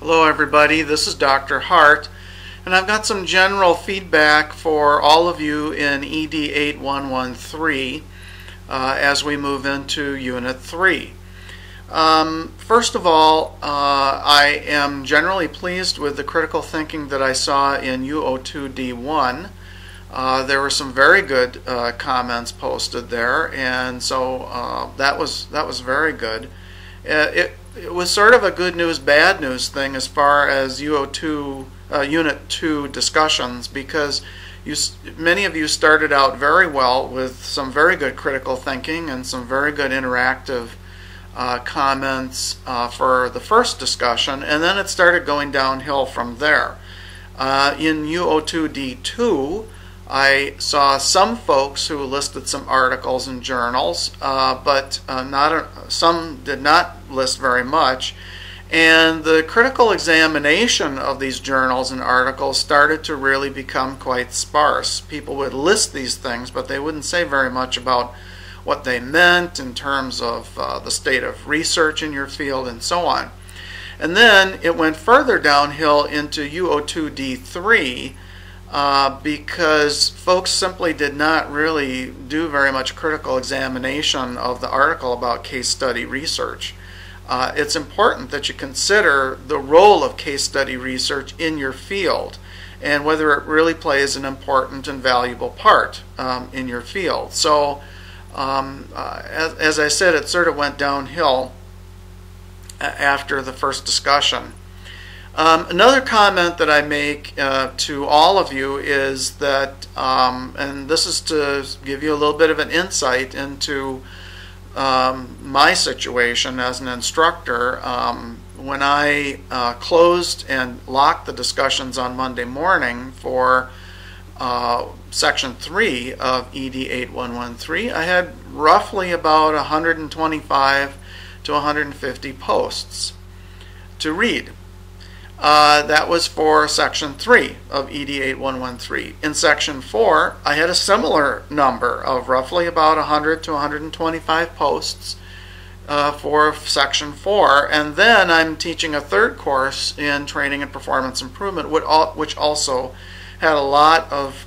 Hello everybody, this is Dr. Hart, and I've got some general feedback for all of you in ED8113 as we move into Unit 3. First of all, I am generally pleased with the critical thinking that I saw in U02D1. There were some very good comments posted there, and so that was very good. It was sort of a good news, bad news thing as far as Unit 2 discussions, because many of you started out very well with some very good critical thinking and some very good interactive comments for the first discussion, and then it started going downhill from there. In U02D2, I saw some folks who listed some articles and journals, but some did not list very much. And the critical examination of these journals and articles started to really become quite sparse. People would list these things, but they wouldn't say very much about what they meant in terms of the state of research in your field and so on. And then it went further downhill into U02D3, because folks simply did not really do very much critical examination of the article about case study research. It's important that you consider the role of case study research in your field and whether it really plays an important and valuable part in your field. So as I said, it sort of went downhill after the first discussion. Another comment that I make to all of you is that, and this is to give you a little bit of an insight into my situation as an instructor. When I closed and locked the discussions on Monday morning for Section 3 of ED8113, I had roughly about 125 to 150 posts to read. That was for Section 3 of ED8113. In Section 4, I had a similar number of roughly about 100 to 125 posts for Section 4. And then I'm teaching a third course in training and performance improvement, which also had a lot of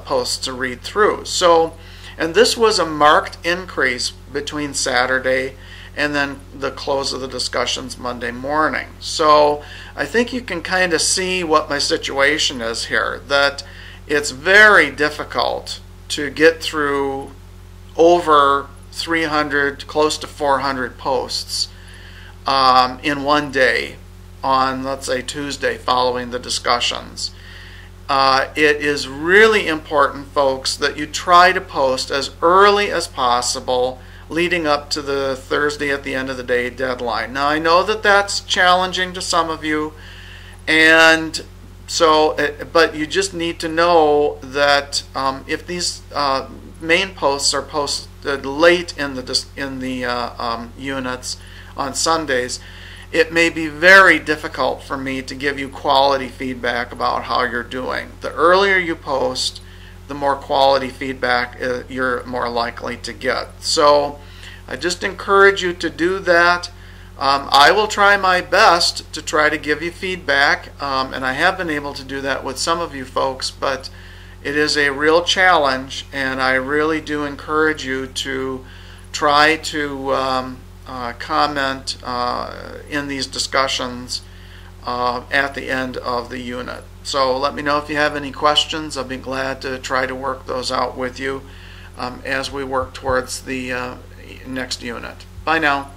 posts to read through. So, and this was a marked increase between Saturday and then the close of the discussions Monday morning. So I think you can kind of see what my situation is here, that it's very difficult to get through over 300, close to 400 posts in one day on, let's say, Tuesday following the discussions. It is really important, folks, that you try to post as early as possible leading up to the Thursday at the end of the day deadline. Now I know that that's challenging to some of you, and so but you just need to know that if these main posts are posted late in the units on Sundays, it may be very difficult for me to give you quality feedback about how you're doing. The earlier you post, the more quality feedback you're more likely to get. So I just encourage you to do that. I will try my best to try to give you feedback, and I have been able to do that with some of you folks, but it is a real challenge, and I really do encourage you to try to comment in these discussions at the end of the unit. So let me know if you have any questions. I'll be glad to try to work those out with you as we work towards the next unit. Bye now.